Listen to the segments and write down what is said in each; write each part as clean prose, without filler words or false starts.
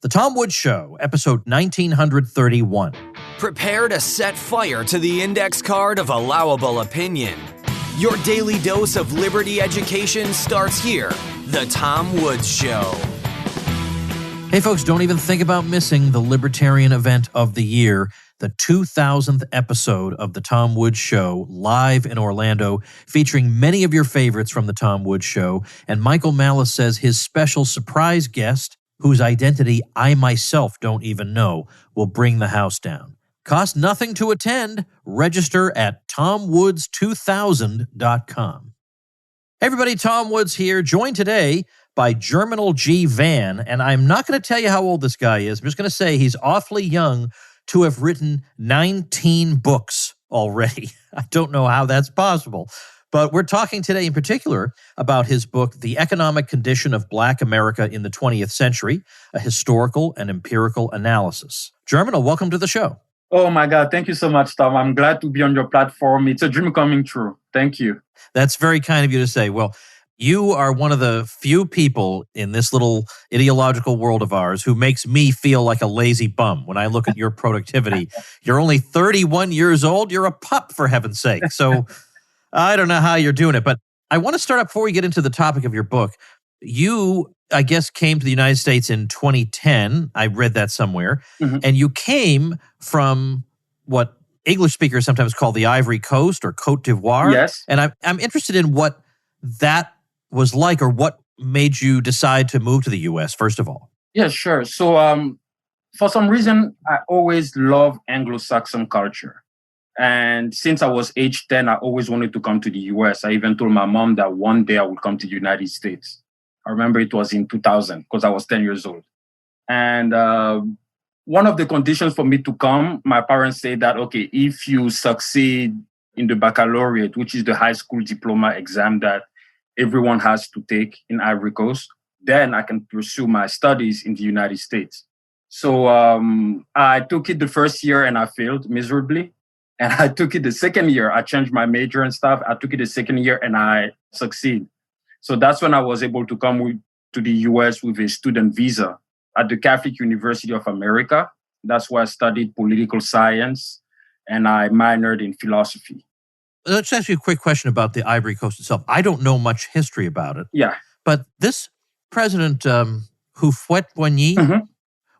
The Tom Woods Show, episode 1931. Prepare to set fire to the index card of allowable opinion. Your daily dose of liberty education starts here. The Tom Woods Show. Hey folks, don't even think about missing the libertarian event of the year, the 2000th episode of The Tom Woods Show, live in Orlando, featuring many of your favorites from The Tom Woods Show. And Michael Malice says his special surprise guest, whose identity I myself don't even know, will bring the house down. Cost nothing to attend. Register at tomwoods2000.com. Hey everybody, Tom Woods here, joined today by Germinal G. Van, and I'm not going to tell you how old this guy is. I'm just going to say he's awfully young to have written 19 books already. I don't know how that's possible. But we're talking today in particular about his book, The Economic Condition of Black America in the 20th Century, a Historical and Empirical Analysis. Germinal, welcome to the show. Oh my God, thank you so much, Tom. I'm glad to be on your platform. It's a dream coming true. Thank you. That's very kind of you to say. Well, you are one of the few people in this little ideological world of ours who makes me feel like a lazy bum when I look at your productivity. You're only 31 years old. You're a pup, for heaven's sake. So I don't know how you're doing it, but I want to start up before we get into the topic of your book. You, I guess, came to the United States in 2010. I read that somewhere. Mm-hmm. And you came from what English speakers sometimes call the Ivory Coast or Côte d'Ivoire. Yes. And I'm interested in what that was like, or what made you decide to move to the U.S., first of all. Yeah, sure. So for some reason, I always love Anglo-Saxon culture. And since I was age 10, I always wanted to come to the US. I even told my mom that one day I would come to the United States. I remember it was in 2000 because I was 10 years old. And one of the conditions for me to come, my parents said that, okay, if you succeed in the baccalaureate, which is the high school diploma exam that everyone has to take in Ivory Coast, then I can pursue my studies in the United States. So I took it the first year and I failed miserably. And I took it the second year. I changed my major and stuff. I took it the second year and I succeed. So that's when I was able to come to the US with a student visa at the Catholic University of America. That's where I studied political science and I minored in philosophy. Let's ask you a quick question about the Ivory Coast itself. I don't know much history about it. Yeah. But this president, Houphouët-Boigny, mm-hmm.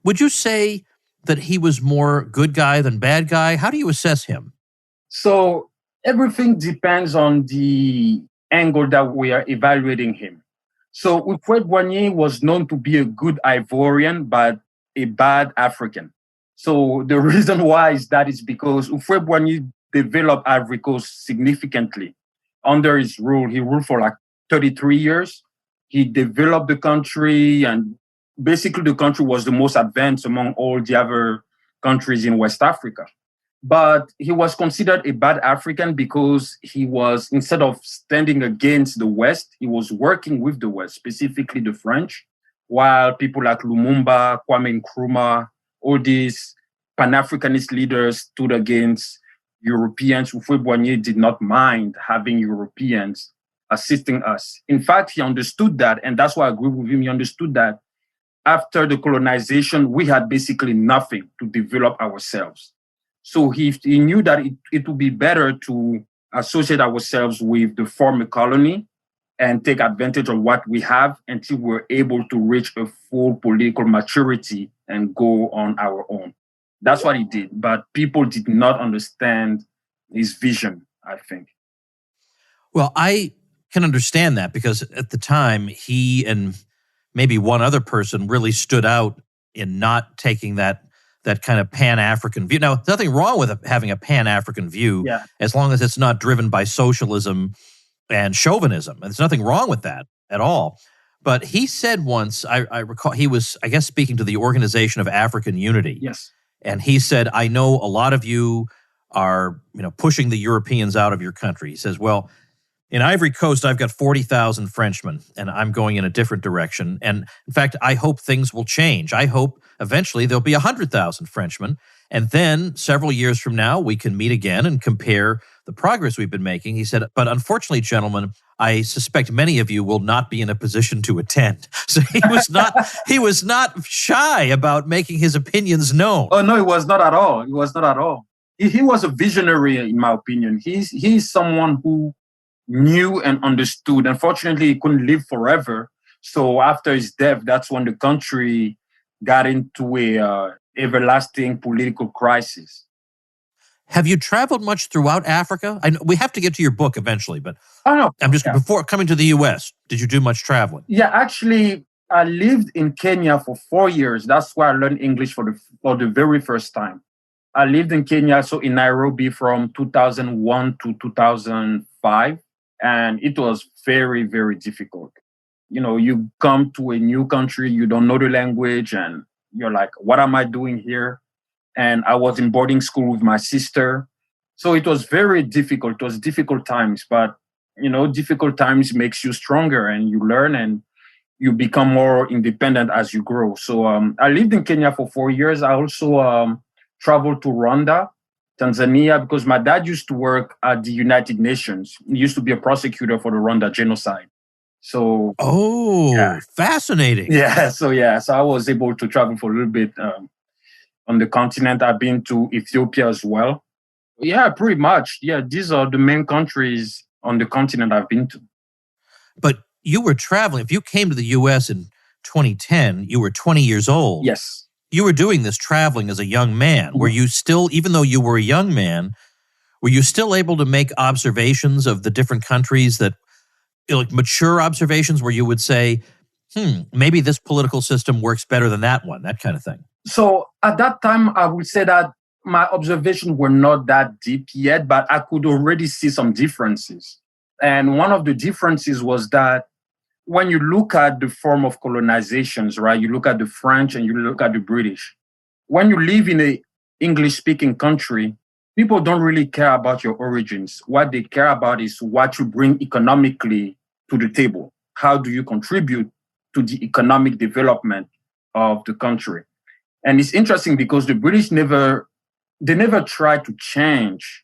would you say that he was more good guy than bad guy? How do you assess him? So everything depends on the angle that we are evaluating him. So Houphouët-Boigny was known to be a good Ivorian, but a bad African. So the reason why is because Houphouët-Boigny developed Ivory Coast significantly. Under his rule, he ruled for like 33 years. He developed the country, and basically the country was the most advanced among all the other countries in West Africa. But he was considered a bad African because he was, instead of standing against the West, he was working with the West, specifically the French, while people like Lumumba, Kwame Nkrumah, all these Pan-Africanist leaders stood against Europeans. Houphouët-Boigny did not mind having Europeans assisting us. In fact, he understood that, and that's why I agree with him. He understood that after the colonization, we had basically nothing to develop ourselves. So he knew that it would be better to associate ourselves with the former colony and take advantage of what we have until we're able to reach a full political maturity and go on our own. That's what he did. But people did not understand his vision, I think. Well, I can understand that because at the time, he and maybe one other person really stood out in not taking that kind of Pan-African view. Now, there's nothing wrong with having a Pan-African view as long as it's not driven by socialism and chauvinism. There's nothing wrong with that at all. But he said once, I recall, he was, I guess, speaking to the Organization of African Unity. Yes. And he said, I know a lot of you are, pushing the Europeans out of your country. He says, well, in Ivory Coast, I've got 40,000 Frenchmen, and I'm going in a different direction. And in fact, I hope things will change. I hope eventually there'll be 100,000 Frenchmen. And then several years from now, we can meet again and compare the progress we've been making. He said, but unfortunately, gentlemen, I suspect many of you will not be in a position to attend. So he was not shy about making his opinions known. Oh, no, it was not at all. It was not at all. He was a visionary, in my opinion. He's someone who knew and understood. Unfortunately, he couldn't live forever. So after his death, that's when the country got into a everlasting political crisis. Have you traveled much throughout Africa? I know we have to get to your book eventually, but before coming to the U.S., did you do much traveling? Yeah, actually, I lived in Kenya for 4 years. That's where I learned English for the very first time. I lived in Kenya, so in Nairobi from 2001 to 2005, and it was very, very difficult. You come to a new country, you don't know the language, and you're like, what am I doing here? And I was in boarding school with my sister. So it was very difficult. It was difficult times, but, difficult times makes you stronger and you learn and you become more independent as you grow. So I lived in Kenya for 4 years. I also traveled to Rwanda, Tanzania, because my dad used to work at the United Nations. He used to be a prosecutor for the Rwanda genocide. So, fascinating. Yeah. So I was able to travel for a little bit on the continent. I've been to Ethiopia as well. Yeah, pretty much. Yeah, these are the main countries on the continent I've been to. But you were traveling. If you came to the U.S. in 2010, you were 20 years old. Yes. You were doing this traveling as a young man. Mm-hmm. Were you still, even though you were a young man, were you still able to make observations of the different countries that, like mature observations where you would say, maybe this political system works better than that one, that kind of thing? So at that time, I would say that my observations were not that deep yet, but I could already see some differences. And one of the differences was that when you look at the form of colonizations, right, you look at the French and you look at the British. When you live in an English-speaking country, people don't really care about your origins. What they care about is what you bring economically to the table. How do you contribute to the economic development of the country? And it's interesting because the British never tried to change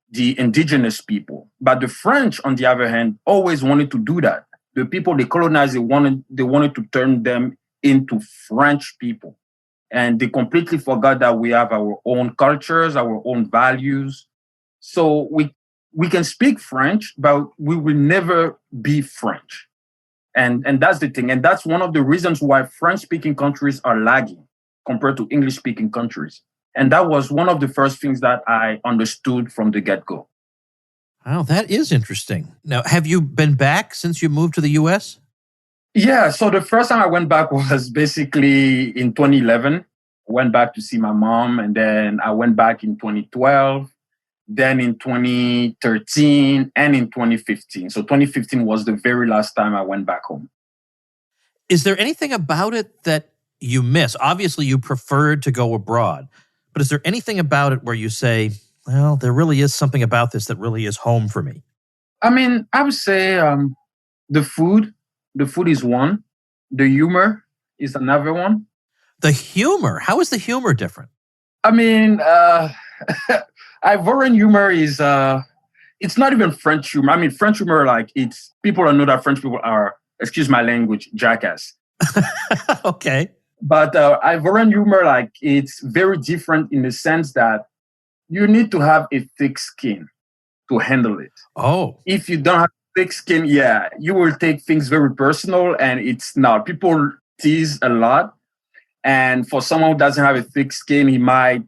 the indigenous people. But the French, on the other hand, always wanted to do that. The people they colonized, they wanted to turn them into French people. And they completely forgot that we have our own cultures, our own values. So we can speak French, but we will never be French. And that's the thing. And that's one of the reasons why French-speaking countries are lagging compared to English-speaking countries. And that was one of the first things that I understood from the get-go. Wow, that is interesting. Now, have you been back since you moved to the U.S.? Yeah, so the first time I went back was basically in 2011. I went back to see my mom, and then I went back in 2012, then in 2013, and in 2015. So 2015 was the very last time I went back home. Is there anything about it that you miss? Obviously, you preferred to go abroad, but is there anything about it where you say, well, there really is something about this that really is home for me? I mean, I would say the food. The food is one. The humor is another one. The humor? How is the humor different? I mean, Ivorian humor is, it's not even French humor. I mean, French humor, like, it's, people don't know that French people are, excuse my language, jackass. Okay. But Ivorian humor, like, it's very different in the sense that you need to have a thick skin to handle it. Oh. If you don't have thick skin, yeah, you will take things very personal, and it's not. People tease a lot. And for someone who doesn't have a thick skin, he might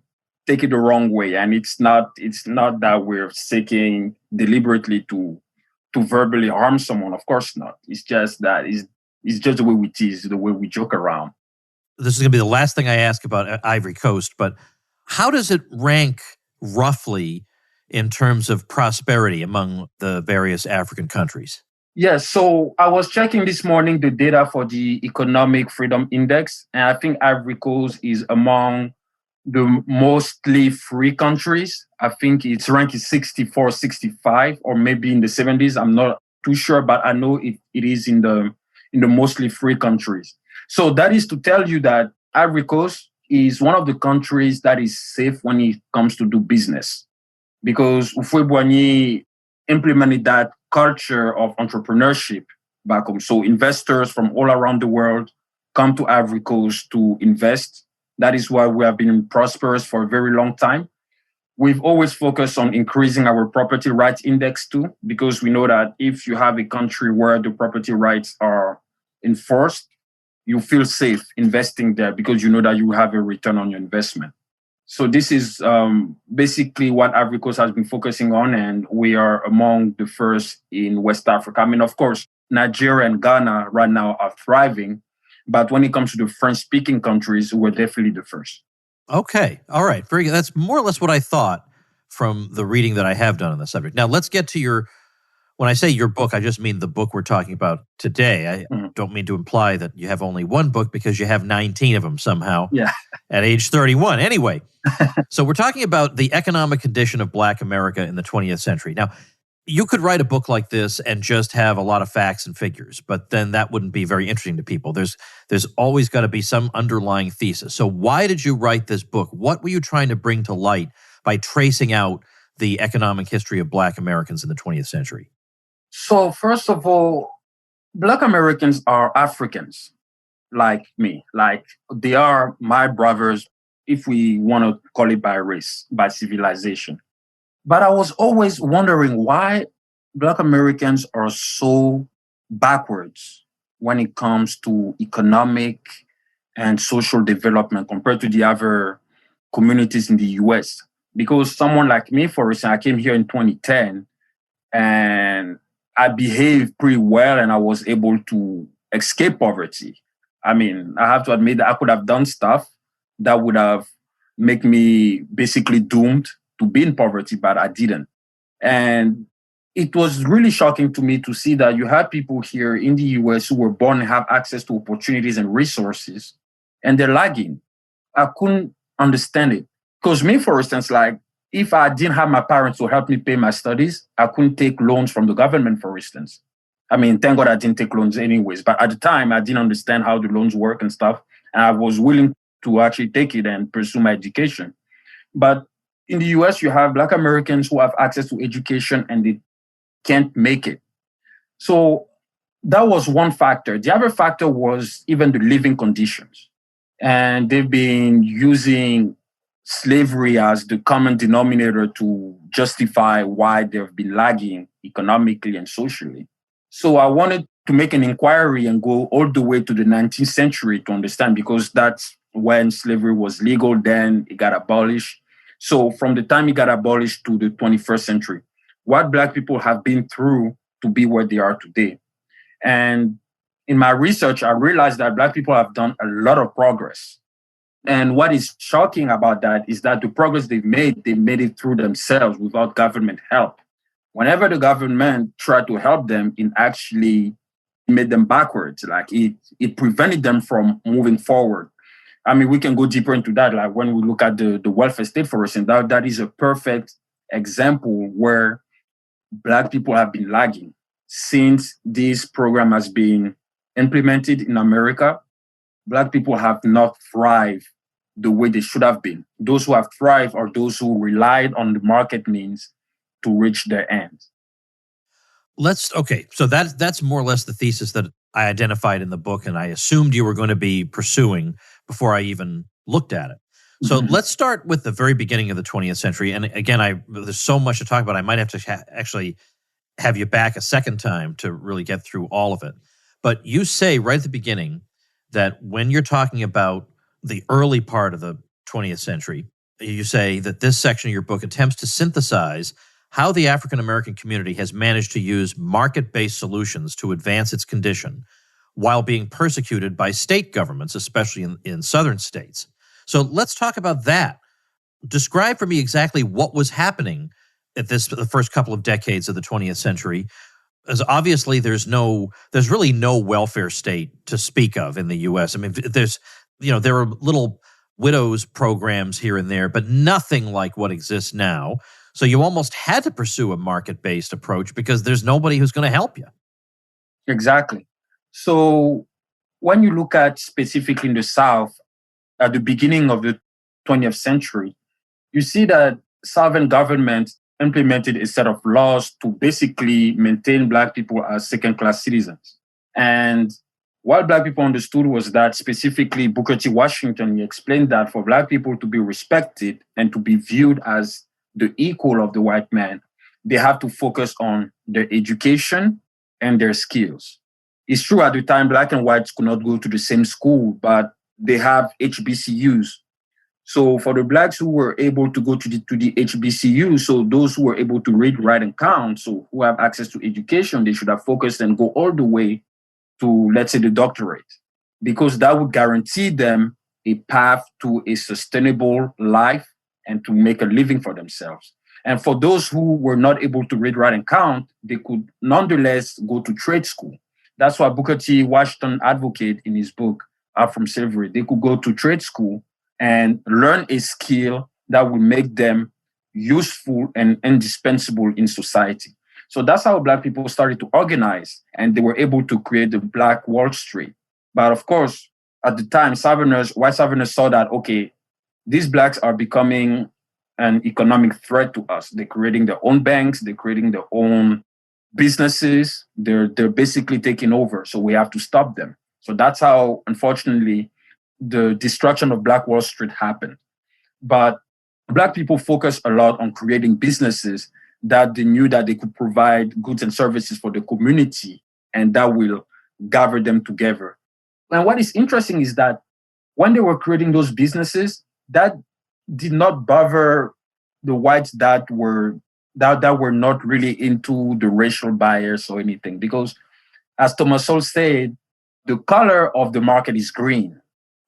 take it the wrong way. And it's not that we're seeking deliberately to verbally harm someone. Of course not. It's just that it's just the way we tease, the way we joke around. This is going to be the last thing I ask about Ivory Coast, but how does it rank roughly in terms of prosperity among the various African countries? Yes, so I was checking this morning the data for the Economic Freedom Index, and I think Ivory Coast is among the mostly free countries. I think its rank is 64, 65, or maybe in the 70s. I'm not too sure, but I know it is in the mostly free countries. So that is to tell you that Ivory Coast is one of the countries that is safe when it comes to do business, because Ufwebwanyi implemented that culture of entrepreneurship back home. So investors from all around the world come to Ivory Coast to invest. That is why we have been prosperous for a very long time. We've always focused on increasing our property rights index too, because we know that if you have a country where the property rights are enforced, you feel safe investing there because you know that you have a return on your investment. So this is basically what Ivory Coast has been focusing on, and we are among the first in West Africa. I mean, of course, Nigeria and Ghana right now are thriving, but when it comes to the French-speaking countries, we're definitely the first. Okay. All right. Very good. That's more or less what I thought from the reading that I have done on the subject. Now, let's get to when I say your book, I just mean the book we're talking about today. I don't mean to imply that you have only one book because you have 19 of them somehow at age 31. Anyway, so we're talking about the economic condition of Black America in the 20th century. Now, you could write a book like this and just have a lot of facts and figures, but then that wouldn't be very interesting to people. There's always got to be some underlying thesis. So why did you write this book? What were you trying to bring to light by tracing out the economic history of Black Americans in the 20th century? So first of all, Black Americans are Africans like me. Like they are my brothers, if we want to call it by race, by civilization. But I was always wondering why Black Americans are so backwards when it comes to economic and social development compared to the other communities in the US. Because someone like me, for instance, I came here in 2010 and I behaved pretty well and I was able to escape poverty. I mean, I have to admit that I could have done stuff that would have made me basically doomed to be in poverty, but I didn't. And it was really shocking to me to see that you had people here in the US who were born and have access to opportunities and resources, and they're lagging. I couldn't understand it. Because me, for instance, like if I didn't have my parents to help me pay my studies, I couldn't take loans from the government, for instance. I mean, thank God I didn't take loans anyways. But at the time, I didn't understand how the loans work and stuff. And I was willing to actually take it and pursue my education. But in the US, you have Black Americans who have access to education and they can't make it. So that was one factor. The other factor was even the living conditions. And they've been using slavery as the common denominator to justify why they've been lagging economically and socially. So I wanted to make an inquiry and go all the way to the 19th century to understand, because that's when slavery was legal, then it got abolished. So from the time it got abolished to the 21st century, what Black people have been through to be where they are today. And in my research, I realized that Black people have done a lot of progress. And what is shocking about that is that the progress they made it through themselves without government help. Whenever the government tried to help them, it actually made them backwards. Like it prevented them from moving forward. I mean, we can go deeper into that. Like when we look at the welfare state, for instance, that is a perfect example where Black people have been lagging. Since this program has been implemented in America, Black people have not thrived the way they should have been. Those who have thrived are those who relied on the market means to reach their end. So that's more or less the thesis that I identified in the book, and I assumed you were going to be pursuing before I even looked at it. So let's start with the very beginning of the 20th century. And again, there's so much to talk about. I might have to actually have you back a second time to really get through all of it. But you say right at the beginning that when you're talking about the early part of the 20th century, you say that this section of your book attempts to synthesize how the African American community has managed to use market-based solutions to advance its condition while being persecuted by state governments, especially in southern states. So let's talk about that. Describe for me exactly what was happening at the first couple of decades of the 20th century, as obviously there's really no welfare state to speak of in the U.S. I mean, there are little widows programs here and there, but nothing like what exists now. So you almost had to pursue a market-based approach because there's nobody who's going to help you. Exactly. So when you look at specifically in the South, at the beginning of the 20th century, you see that sovereign government implemented a set of laws to basically maintain Black people as second-class citizens. And what Black people understood was that specifically Booker T. Washington, he explained that for Black people to be respected and to be viewed as the equal of the white man, they have to focus on their education and their skills. It's true at the time, Black and whites could not go to the same school, but they have HBCUs. So for the Blacks who were able to go to the HBCU, so those who were able to read, write, and count, so who have access to education, they should have focused and go all the way to, let's say, the doctorate, because that would guarantee them a path to a sustainable life and to make a living for themselves. And for those who were not able to read, write, and count, they could nonetheless go to trade school. That's why Booker T. Washington advocated in his book, Out from Slavery. They could go to trade school and learn a skill that would make them useful and indispensable in society. So that's how Black people started to organize, and they were able to create the Black Wall Street. But of course, at the time, white Southerners saw that, okay, these Blacks are becoming an economic threat to us. They're creating their own banks, they're creating their own businesses, they're basically taking over. So we have to stop them. So that's how, unfortunately, the destruction of Black Wall Street happened. But Black people focus a lot on creating businesses that they knew that they could provide goods and services for the community, and that will gather them together. And what is interesting is that when they were creating those businesses, that did not bother the whites that were not really into the racial bias or anything. Because as Thomas Sowell said, the color of the market is green.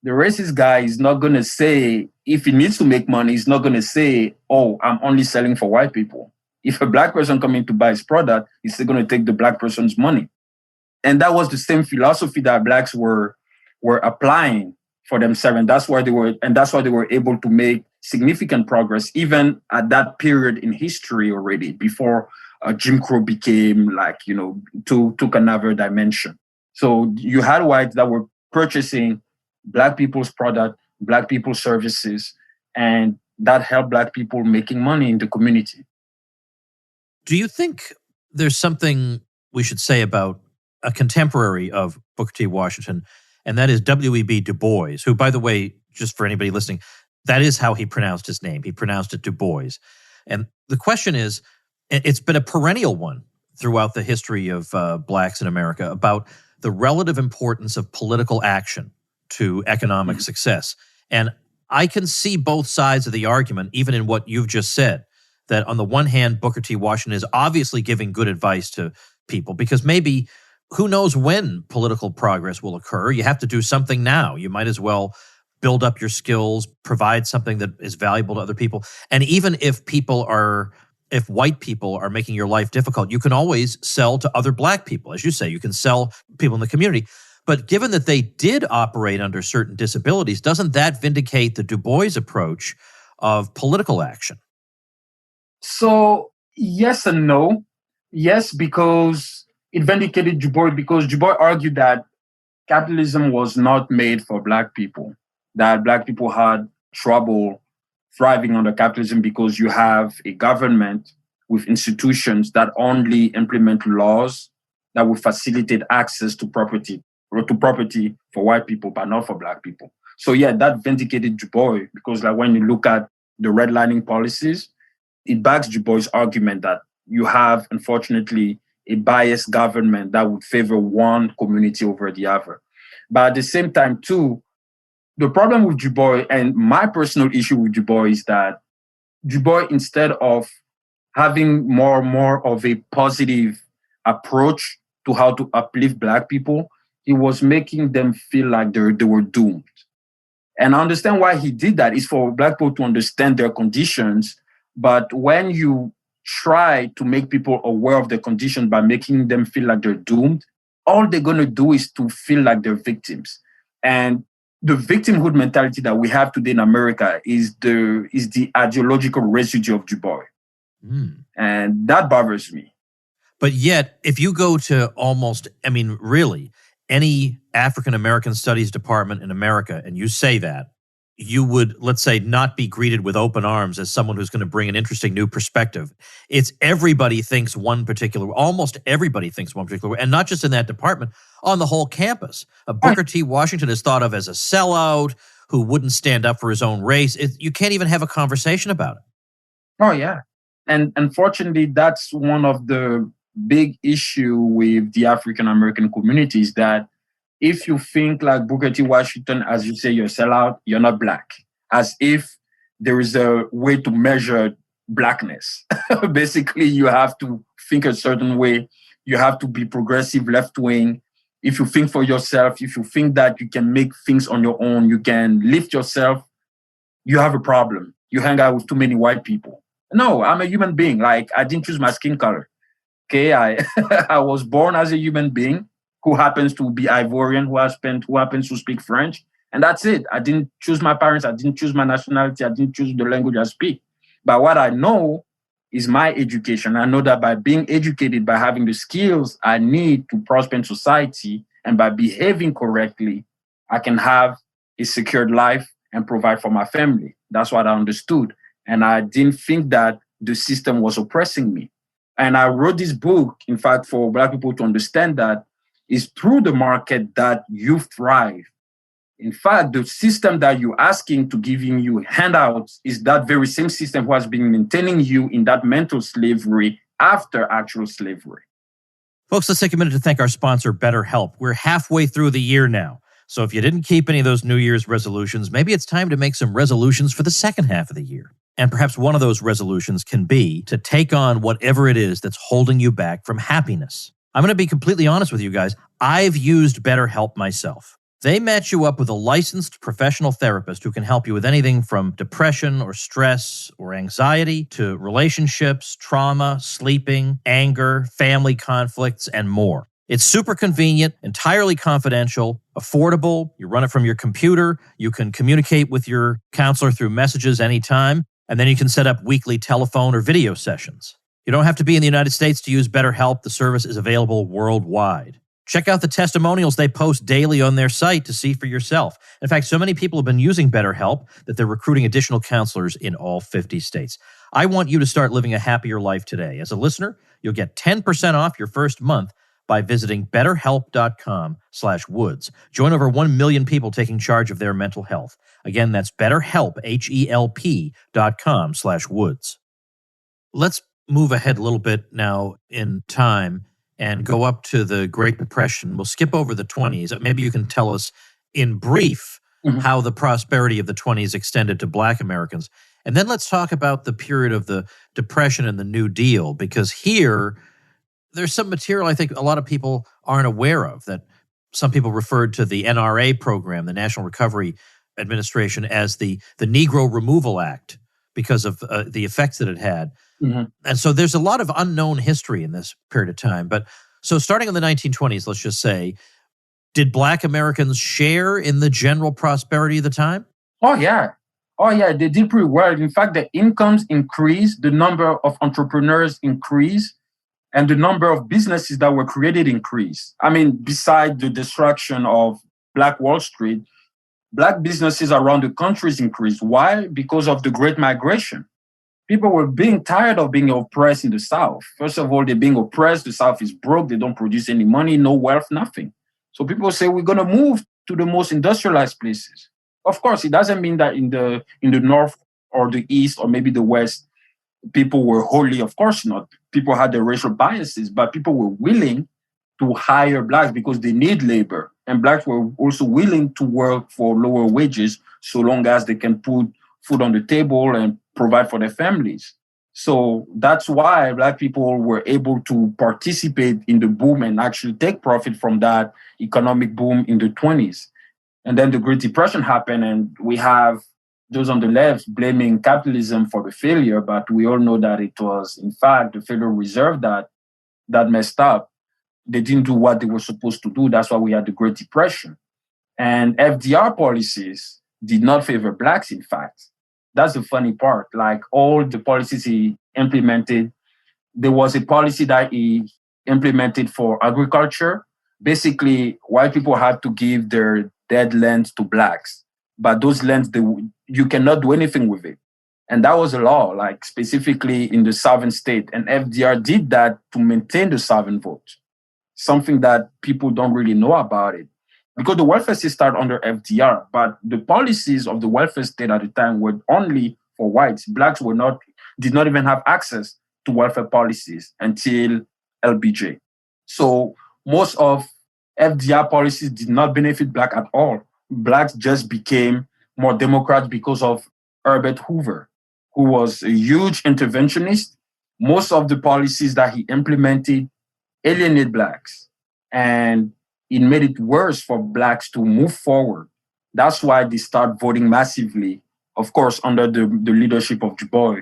The racist guy is not going to say, if he needs to make money, he's not going to say, oh, I'm only selling for white people. If a Black person coming to buy his product, he's still going to take the Black person's money. And that was the same philosophy that Blacks were applying for themselves. And that's why they were able to make significant progress, even at that period in history already, before Jim Crow became took another dimension. So you had whites that were purchasing Black people's product, Black people's services, and that helped Black people making money in the community. Do you think there's something we should say about a contemporary of Booker T. Washington, and that is W.E.B. Du Bois, who, by the way, just for anybody listening, that is how he pronounced his name. He pronounced it Du Bois. And the question is, it's been a perennial one throughout the history of Blacks in America about the relative importance of political action to economic success. And I can see both sides of the argument, even in what you've just said, that on the one hand, Booker T. Washington is obviously giving good advice to people because maybe who knows when political progress will occur. You have to do something now. You might as well build up your skills, provide something that is valuable to other people. And even if white people are making your life difficult, you can always sell to other Black people. As you say, you can sell people in the community. But given that they did operate under certain disabilities, doesn't that vindicate the Du Bois approach of political action? So yes and no. Yes, because it vindicated Du Bois, because Du Bois argued that capitalism was not made for Black people, that Black people had trouble thriving under capitalism because you have a government with institutions that only implement laws that will facilitate access to property for white people, but not for Black people. So yeah, that vindicated Du Bois, because when you look at the redlining policies, it backs Du Bois' argument that you have, unfortunately, a biased government that would favor one community over the other. But at the same time, too, the problem with Du Bois, and my personal issue with Du Bois, is that Du Bois, instead of having more of a positive approach to how to uplift Black people, he was making them feel like they were doomed. And I understand why he did that. It's for Black people to understand their conditions. But when you try to make people aware of their condition by making them feel like they're doomed, all they're going to do is to feel like they're victims. And the victimhood mentality that we have today in America is the ideological residue of Du Bois. And that bothers me. But yet, if you go to really, any African-American studies department in America, and you say that, you would, let's say, not be greeted with open arms as someone who's going to bring an interesting new perspective. It's everybody thinks one particular, almost everybody thinks one particular way, and not just in that department, on the whole campus. Booker T. Washington is thought of as a sellout who wouldn't stand up for his own race. You can't even have a conversation about it. Oh, yeah. And unfortunately, that's one of the big issue with the African-American communities, that if you think like Booker T. Washington, as you say, you're a sellout, you're not Black. As if there is a way to measure Blackness. Basically, you have to think a certain way. You have to be progressive, left-wing. If you think for yourself, if you think that you can make things on your own, you can lift yourself, you have a problem. You hang out with too many white people. No, I'm a human being. Like, I didn't choose my skin color. Okay, I was born as a human being who happens to be Ivorian, who happens to speak French, and that's it. I didn't choose my parents. I didn't choose my nationality. I didn't choose the language I speak. But what I know is my education. I know that by being educated, by having the skills I need to prosper in society, and by behaving correctly, I can have a secured life and provide for my family. That's what I understood. And I didn't think that the system was oppressing me. And I wrote this book, in fact, for Black people to understand that it's through the market that you thrive. In fact, the system that you're asking to giving you handouts is that very same system who has been maintaining you in that mental slavery after actual slavery. Folks, let's take a minute to thank our sponsor, BetterHelp. We're halfway through the year now. So if you didn't keep any of those New Year's resolutions, maybe it's time to make some resolutions for the second half of the year. And perhaps one of those resolutions can be to take on whatever it is that's holding you back from happiness. I'm going to be completely honest with you guys. I've used BetterHelp myself. They match you up with a licensed professional therapist who can help you with anything from depression or stress or anxiety to relationships, trauma, sleeping, anger, family conflicts, and more. It's super convenient, entirely confidential, affordable. You run it from your computer. You can communicate with your counselor through messages anytime, and then you can set up weekly telephone or video sessions. You don't have to be in the United States to use BetterHelp. The service is available worldwide. Check out the testimonials they post daily on their site to see for yourself. In fact, so many people have been using BetterHelp that they're recruiting additional counselors in all 50 states. I want you to start living a happier life today. As a listener, you'll get 10% off your first month by visiting betterhelp.com/woods. Join over 1 million people taking charge of their mental health. Again, that's betterhelp, HELP.com/woods. Let's move ahead a little bit now in time and go up to the Great Depression. We'll skip over the 20s. Maybe you can tell us in brief how the prosperity of the 20s extended to Black Americans. And then let's talk about the period of the Depression and the New Deal, because here there's some material I think a lot of people aren't aware of, that some people referred to the NRA program, the National Recovery Administration, as the Negro Removal Act because of the effects that it had. And so there's a lot of unknown history in this period of time. But so starting in the 1920s, let's just say, did Black Americans share in the general prosperity of the time? Oh, yeah. They did pretty well. In fact, the incomes increased, the number of entrepreneurs increased, and the number of businesses that were created increased. I mean, beside the destruction of Black Wall Street, Black businesses around the country increased. Why? Because of the Great Migration. People were being tired of being oppressed in the South. First of all, they're being oppressed. The South is broke. They don't produce any money, no wealth, nothing. So people say, we're going to move to the most industrialized places. Of course, it doesn't mean that in the North or the East or maybe the West, people were wholly, of course not. People had their racial biases, but people were willing to hire Blacks because they need labor. And Blacks were also willing to work for lower wages so long as they can put food on the table and provide for their families. So that's why Black people were able to participate in the boom and actually take profit from that economic boom in the 20s. And then the Great Depression happened, and we have those on the left blaming capitalism for the failure, but we all know that it was, in fact, the Federal Reserve that messed up. They didn't do what they were supposed to do. That's why we had the Great Depression. And FDR policies did not favor Blacks, in fact. That's the funny part. Like all the policies he implemented, there was a policy that he implemented for agriculture. Basically, white people had to give their dead lands to Blacks. but those lands, you cannot do anything with it. And that was a law, like specifically in the Southern state. And FDR did that to maintain the Southern vote, something that people don't really know about it. Because the welfare state started under FDR, but the policies of the welfare state at the time were only for whites. Blacks did not even have access to welfare policies until LBJ. So most of FDR policies did not benefit Black at all. Blacks just became more Democrats because of Herbert Hoover, who was a huge interventionist. Most of the policies that he implemented alienated Blacks, and it made it worse for Blacks to move forward. That's why they start voting massively, of course, under the leadership of Du Bois,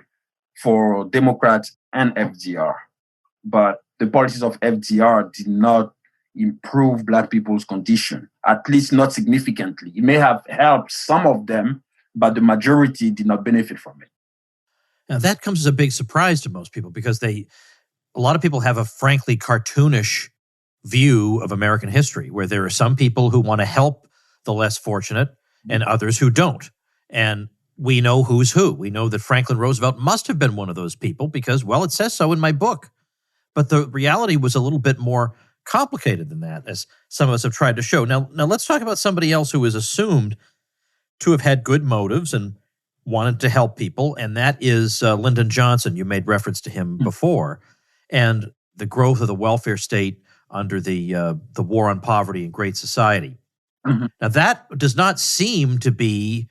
for Democrats and FDR. But the policies of FDR did not improve Black people's condition, at least not significantly. It may have helped some of them, but the majority did not benefit from it. Now, that comes as a big surprise to most people because a lot of people have a frankly cartoonish view of American history, where there are some people who want to help the less fortunate and others who don't. And we know who's who. We know that Franklin Roosevelt must have been one of those people because, well, it says so in my book. But the reality was a little bit more complicated than that, as some of us have tried to show. Now let's talk about somebody else who is assumed to have had good motives and wanted to help people, and that is Lyndon Johnson. You made reference to him before. And the growth of the welfare state under the war on poverty and Great Society. Mm-hmm. Now, that does not seem to be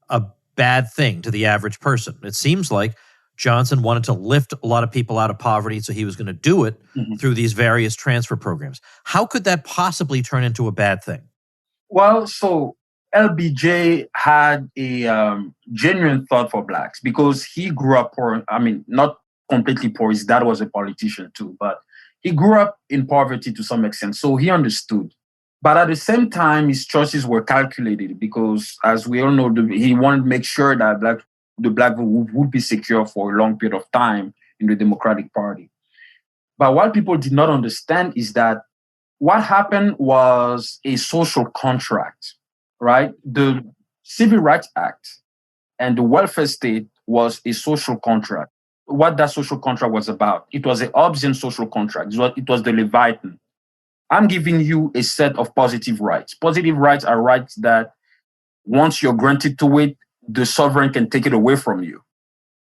a bad thing to the average person. It seems like Johnson wanted to lift a lot of people out of poverty, so he was going to do it through these various transfer programs. How could that possibly turn into a bad thing? Well, so LBJ had a genuine thought for Blacks because he grew up poor. I mean, not completely poor. His dad was a politician too, but he grew up in poverty to some extent, so he understood. But at the same time, his choices were calculated because, as we all know, he wanted to make sure that the Black vote would be secure for a long period of time in the Democratic Party. But what people did not understand is that what happened was a social contract, right? The Civil Rights Act and the welfare state was a social contract. What that social contract was about, it was a Hobbesian social contract. It was the Leviathan. I'm giving you a set of positive rights. Positive rights are rights that once you're granted to it, the sovereign can take it away from you.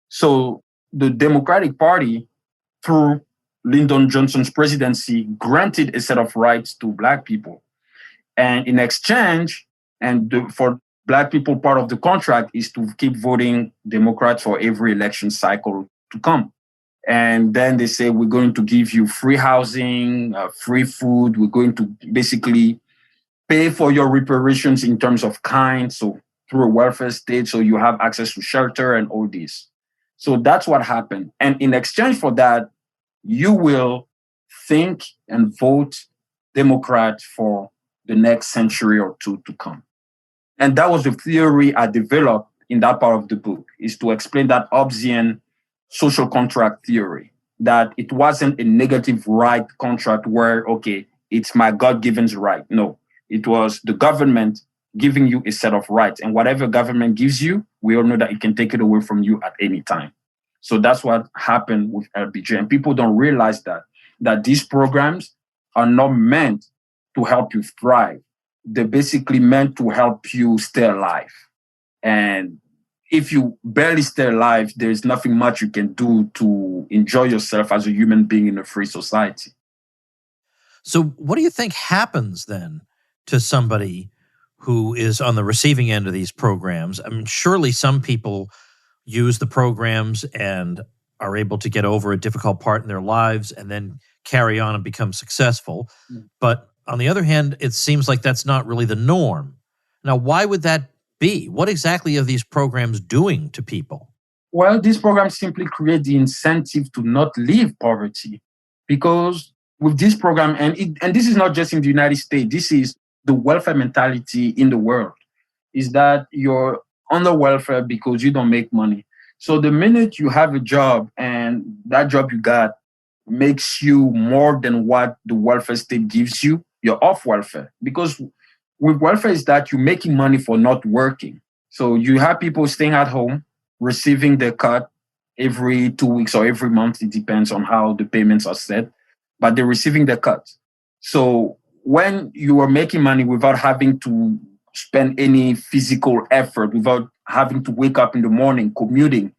So the Democratic Party, through Lyndon Johnson's presidency, granted a set of rights to Black people. And in exchange, for Black people, part of the contract is to keep voting Democrats for every election cycle to come. And then they say, we're going to give you free housing, free food. We're going to basically pay for your reparations in terms of kind. So through a welfare state, so you have access to shelter and all this. So that's what happened. And in exchange for that, you will think and vote Democrat for the next century or two to come. And that was the theory I developed in that part of the book, is to explain that Hobbesian social contract theory, that it wasn't a negative right contract where, okay, it's my God-given right. No, it was the government giving you a set of rights. And whatever government gives you, we all know that it can take it away from you at any time. So that's what happened with LBJ. And people don't realize that these programs are not meant to help you thrive. They're basically meant to help you stay alive. And if you barely stay alive, there's nothing much you can do to enjoy yourself as a human being in a free society. So what do you think happens then to somebody who is on the receiving end of these programs? I mean, surely some people use the programs and are able to get over a difficult part in their lives and then carry on and become successful. But on the other hand, it seems like that's not really the norm. Now, why would that be? What exactly are these programs doing to people? Well, these programs simply create the incentive to not leave poverty, because with this program, and this is not just in the United States, this is the welfare mentality in the world, is that you're under welfare because you don't make money. So the minute you have a job and that job you got makes you more than what the welfare state gives you, you're off welfare. Because with welfare is that you're making money for not working. So you have people staying at home, receiving their cut every 2 weeks or every month. It depends on how the payments are set, but they're receiving their cut. So when you are making money without having to spend any physical effort, without having to wake up in the morning, commuting,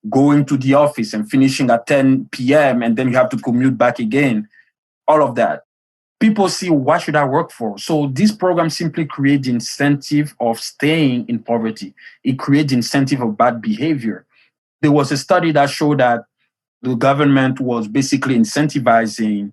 going to the office and finishing at 10 p.m., and then you have to commute back again, all of that, people see, what should I work for? So this program simply creates the incentive of staying in poverty. It creates the incentive of bad behavior. There was a study that showed that the government was basically incentivizing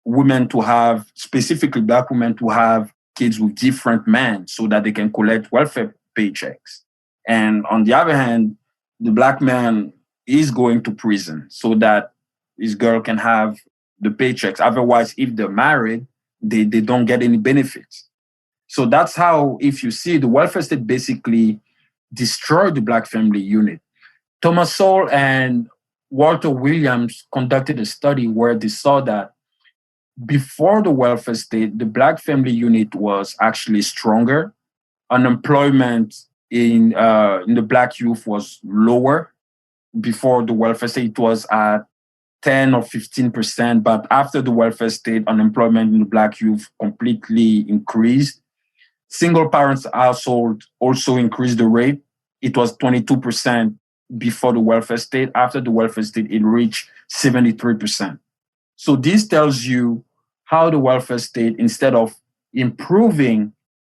women to have, specifically Black women, to have kids with different men so that they can collect welfare paychecks. And on the other hand, the Black man is going to prison so that his girl can have the paychecks. Otherwise, if they're married, they don't get any benefits. So that's how, if you see, the welfare state basically destroyed the Black family unit. Thomas Sowell and Walter Williams conducted a study where they saw that before the welfare state, the Black family unit was actually stronger. Unemployment in the Black youth was lower. Before the welfare state, it was at 10 or 15%, but after the welfare state, unemployment in the Black youth completely increased. Single parents household also increased the rate. It was 22% before the welfare state. After the welfare state, it reached 73%. So this tells you how the welfare state, instead of improving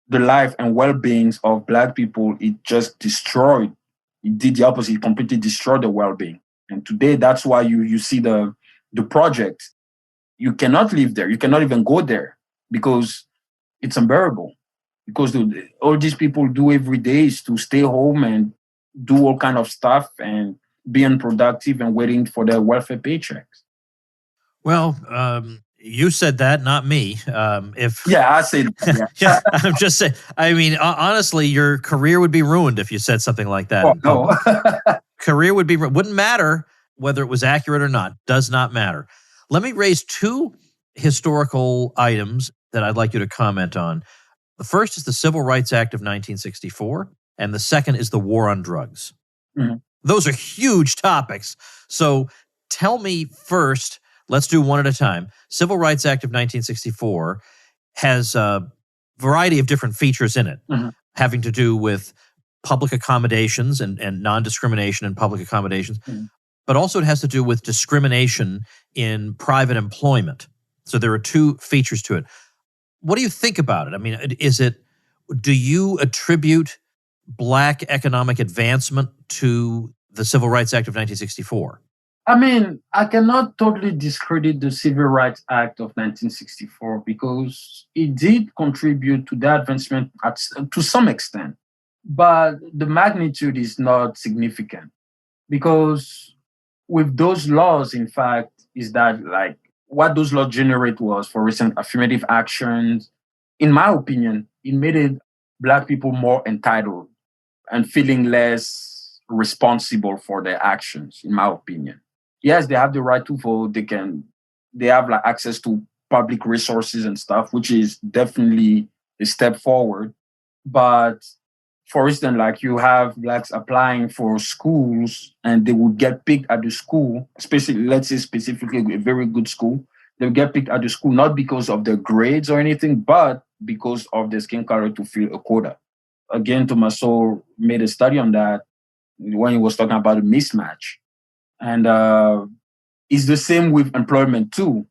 the life and well-beings of Black people, it just destroyed. It did the opposite. It completely destroyed the well-being. And today, that's why you see the project. You cannot live there. You cannot even go there because it's unbearable. Because all these people do every day is to stay home and do all kind of stuff and be unproductive and waiting for their welfare paychecks. Well, you said that, not me. I said that. Yeah, I'm just saying. I mean, honestly, your career would be ruined if you said something like that. No. Career would be wouldn't matter whether it was accurate or not. Does not matter. Let me raise two historical items that I'd like you to comment on. The first is the Civil Rights Act of 1964, and the second is the war on drugs. Mm-hmm. Those are huge topics. So tell me first, let's do one at a time. Civil Rights Act of 1964 has a variety of different features in it, having to do with public accommodations and non-discrimination in public accommodations, but also it has to do with discrimination in private employment. So there are two features to it. What do you think about it? I mean, do you attribute Black economic advancement to the Civil Rights Act of 1964? I mean, I cannot totally discredit the Civil Rights Act of 1964 because it did contribute to the advancement to some extent. But the magnitude is not significant because with those laws, in fact, is that like what those laws generate was, for instance, affirmative actions. In my opinion, it made it Black people more entitled and feeling less responsible for their actions, in my opinion. Yes, they have the right to vote. They have like access to public resources and stuff, which is definitely a step forward. But for instance, like you have Blacks applying for schools and they would get picked at the school, especially, let's say specifically a very good school. They'll get picked at the school, not because of their grades or anything, but because of their skin color to fill a quota. Again, Thomas Sowell made a study on that when he was talking about a mismatch. And it's the same with employment too,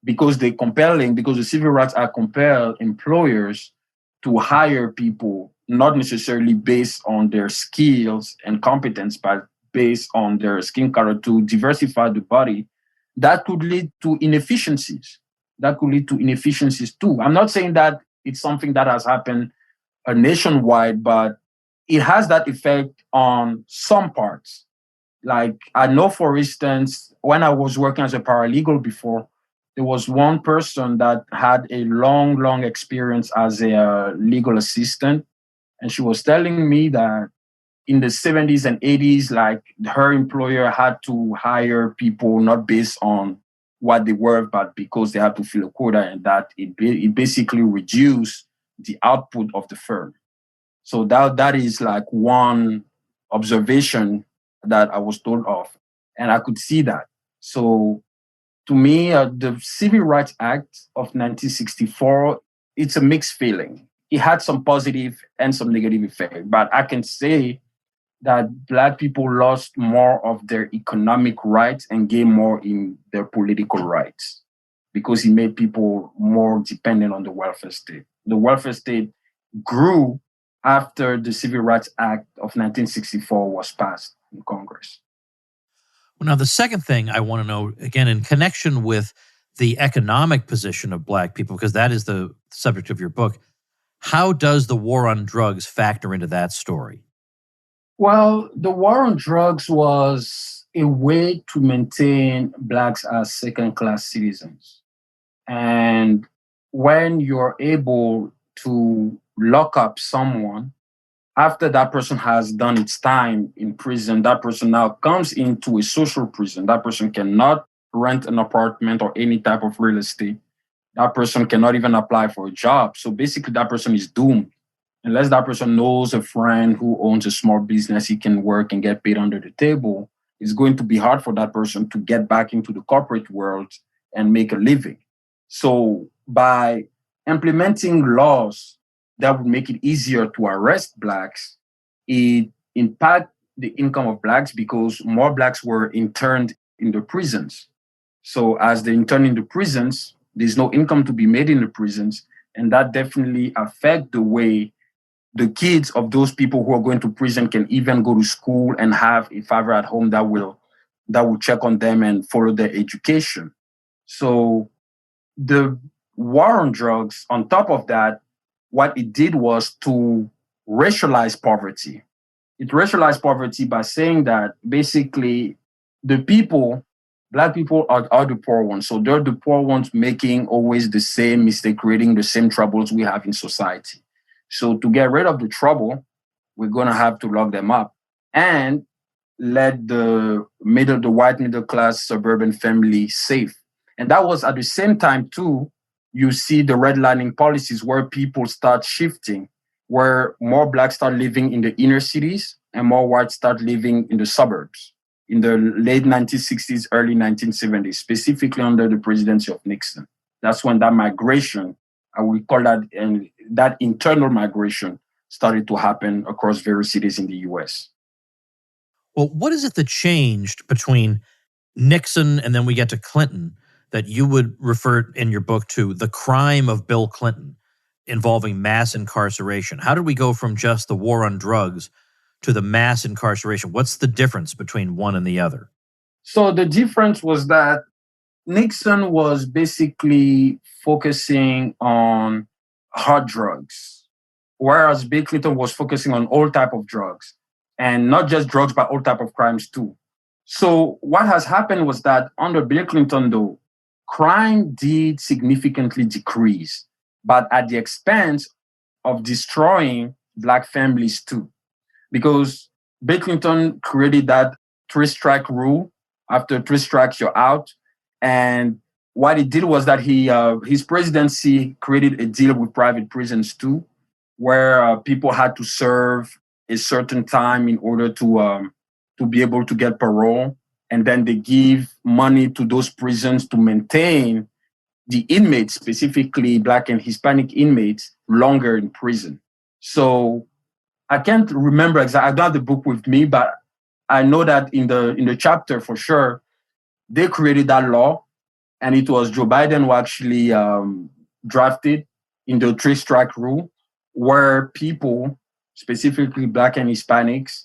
because the Civil Rights Act compel employers to hire people not necessarily based on their skills and competence, but based on their skin color to diversify the body. That could lead to inefficiencies. Too. I'm not saying that it's something that has happened nationwide, but it has that effect on some parts. Like I know, for instance, when I was working as a paralegal before, there was one person that had a long experience as a legal assistant. And she was telling me that in the 70s and 80s, like her employer had to hire people not based on what they were, but because they had to fill a quota, and that it basically reduced the output of the firm. So that is like one observation that I was told of, and I could see that. So to me, the Civil Rights Act of 1964, it's a mixed feeling. It had some positive and some negative effect, but I can say that Black people lost more of their economic rights and gained more in their political rights because it made people more dependent on the welfare state. The welfare state grew after the Civil Rights Act of 1964 was passed in Congress. Well, now, the second thing I want to know, again, in connection with the economic position of Black people, because that is the subject of your book, how does the war on drugs factor into that story? Well, the war on drugs was a way to maintain Blacks as second-class citizens. And when you're able to lock up someone, after that person has done its time in prison, that person now comes into a social prison. That person cannot rent an apartment or any type of real estate. That person cannot even apply for a job. So basically, that person is doomed. Unless that person knows a friend who owns a small business, he can work and get paid under the table, it's going to be hard for that person to get back into the corporate world and make a living. So by implementing laws that would make it easier to arrest Blacks, it impacted the income of Blacks because more Blacks were interned in the prisons. So as they intern in the prisons, there's no income to be made in the prisons, and that definitely affect the way the kids of those people who are going to prison can even go to school and have a father at home that will check on them and follow their education. So the war on drugs, on top of that, what it did was to racialize poverty. It racialized poverty by saying that basically the people, Black people are the poor ones. So they're the poor ones making always the same mistake, creating the same troubles we have in society. So to get rid of the trouble, we're going to have to lock them up and let the white middle class suburban family safe. And that was at the same time too, you see the redlining policies where people start shifting, where more Blacks start living in the inner cities and more whites start living in the suburbs in the late 1960s, early 1970s, specifically under the presidency of Nixon. That's when that migration, I would call that, and that internal migration started to happen across various cities in the US. Well, what is it that changed between Nixon and then we get to Clinton that you would refer in your book to the crime of Bill Clinton involving mass incarceration? How did we go from just the war on drugs to the mass incarceration? What's the difference between one and the other? So the difference was that Nixon was basically focusing on hard drugs, whereas Bill Clinton was focusing on all type of drugs, and not just drugs, but all type of crimes too. So what has happened was that under Bill Clinton, though, crime did significantly decrease, but at the expense of destroying Black families too. Because Bill Clinton created that 3-strike rule. After 3 strikes, you're out. And what he did was that his presidency created a deal with private prisons too, where people had to serve a certain time in order to be able to get parole. And then they give money to those prisons to maintain the inmates, specifically Black and Hispanic inmates, longer in prison. So I can't remember exactly. I don't have the book with me, but I know that in the chapter for sure, they created that law, and it was Joe Biden who actually drafted in the 3-strike rule, where people, specifically Black and Hispanics,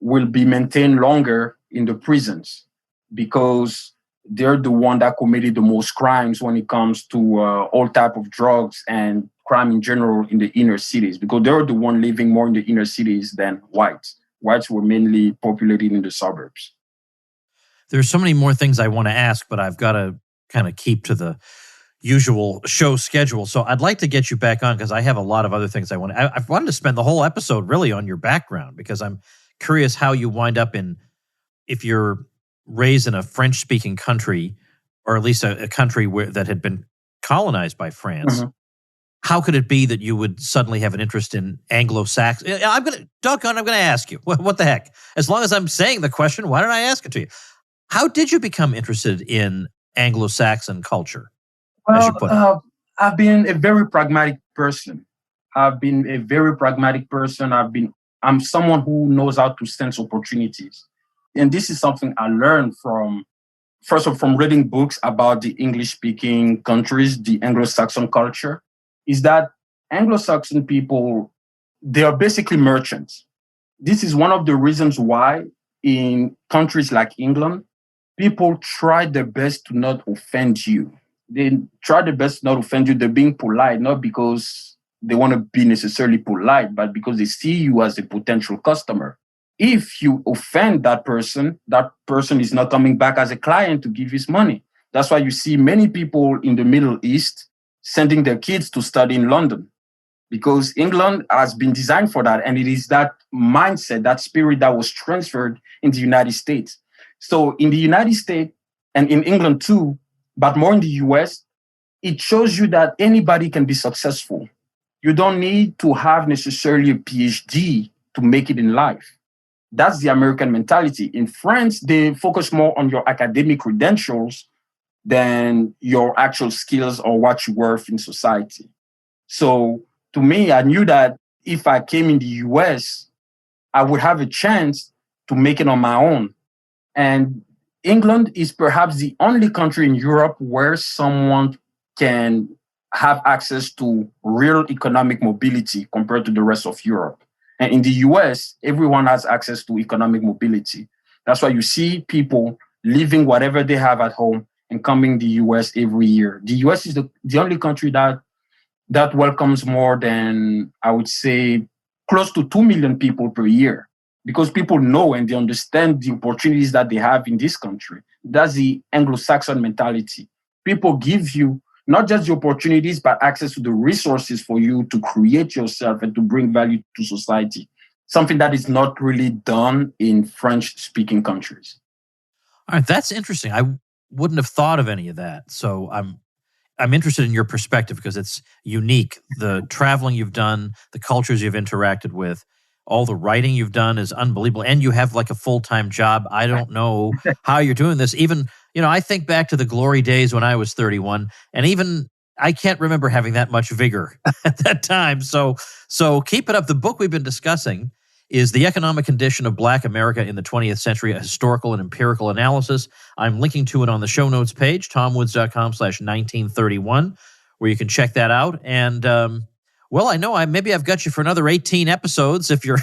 will be maintained longer in the prisons because they're the one that committed the most crimes when it comes to all type of drugs and crime in general in the inner cities, because they're the one living more in the inner cities than whites. Whites were mainly populated in the suburbs. There's so many more things I want to ask, but I've got to kind of keep to the usual show schedule. So I'd like to get you back on because I have a lot of other things I want to. I've wanted to spend the whole episode really on your background because I'm curious how you wind up in, if you're raised in a French-speaking country, or at least a country that had been colonized by France. Mm-hmm. how could it be that you would suddenly have an interest in Anglo-Saxon? I'm going to ask you. What the heck? As long as I'm saying the question, why don't I ask it to you? How did you become interested in Anglo-Saxon culture, as you put it? I've been a very pragmatic person. I'm someone who knows how to sense opportunities. And this is something I learned from reading books about the English-speaking countries, the Anglo-Saxon culture, is that Anglo-Saxon people, they are basically merchants. This is one of the reasons why in countries like England, people try their best to not offend you. They try their best to not offend you. They're being polite, not because they want to be necessarily polite, but because they see you as a potential customer. If you offend that person is not coming back as a client to give his money. That's why you see many people in the Middle East sending their kids to study in London, because England has been designed for that. And it is that mindset, that spirit that was transferred in the United States. So in the United States and in England too, but more in the US, it shows you that anybody can be successful. You don't need to have necessarily a PhD to make it in life. That's the American mentality. In France, they focus more on your academic credentials than your actual skills or what you're worth in society. So to me, I knew that if I came in the US, I would have a chance to make it on my own. And England is perhaps the only country in Europe where someone can have access to real economic mobility compared to the rest of Europe. And in the US, everyone has access to economic mobility. That's why you see people leaving whatever they have at home and coming to the US every year. The US is the only country that welcomes more than, I would say, close to 2 million people per year, because people know and they understand the opportunities that they have in this country. That's the Anglo-Saxon mentality. People give you not just the opportunities, but access to the resources for you to create yourself and to bring value to society. Something that is not really done in French-speaking countries. All right, that's interesting. I wouldn't have thought of any of that. So I'm interested in your perspective because it's unique. The traveling you've done, the cultures you've interacted with, all the writing you've done is unbelievable. And you have like a full-time job. I don't know how you're doing this. Even, I think back to the glory days when I was 31, and even I can't remember having that much vigor at that time. So keep it up. The book we've been discussing is The Economic Condition of Black America in the 20th Century, a Historical and Empirical Analysis. I'm linking to it on the show notes page, tomwoods.com/1931, where you can check that out. And, I know maybe I've got you for another 18 episodes if you're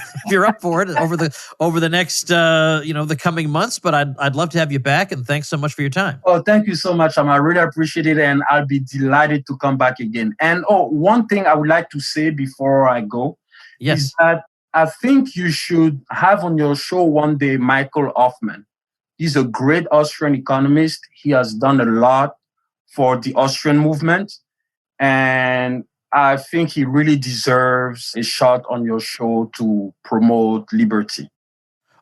up for it over the next the coming months. But I'd love to have you back, and thanks so much for your time. Oh, thank you so much, I really appreciate it, and I'll be delighted to come back again. And one thing I would like to say before I go is that I think you should have on your show one day Michael Hoffman. He's a great Austrian economist. He has done a lot for the Austrian movement, and I think he really deserves a shot on your show to promote liberty.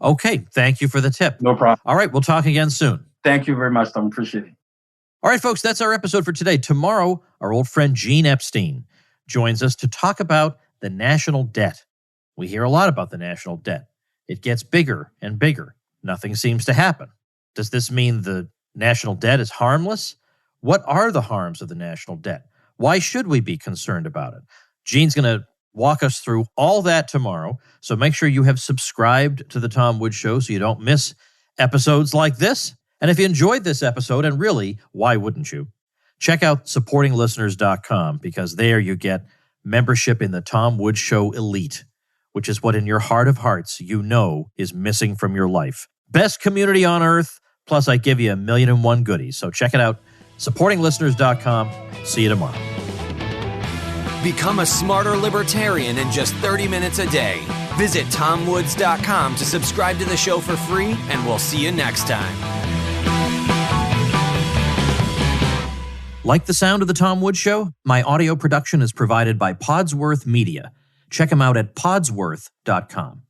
Okay. Thank you for the tip. No problem. All right. We'll talk again soon. Thank you very much, Tom. Appreciate it. All right, folks. That's our episode for today. Tomorrow, our old friend Gene Epstein joins us to talk about the national debt. We hear a lot about the national debt. It gets bigger and bigger. Nothing seems to happen. Does this mean the national debt is harmless? What are the harms of the national debt? Why should we be concerned about it? Gene's going to walk us through all that tomorrow. So make sure you have subscribed to The Tom Woods Show so you don't miss episodes like this. And if you enjoyed this episode, and really, why wouldn't you? Check out supportinglisteners.com, because there you get membership in the Tom Woods Show Elite, which is what in your heart of hearts is missing from your life. Best community on earth, plus I give you 1,000,001 goodies. So check it out, supportinglisteners.com. See you tomorrow. Become a smarter libertarian in just 30 minutes a day. Visit tomwoods.com to subscribe to the show for free, and we'll see you next time. Like the sound of The Tom Woods Show? My audio production is provided by Podsworth Media. Check them out at podsworth.com.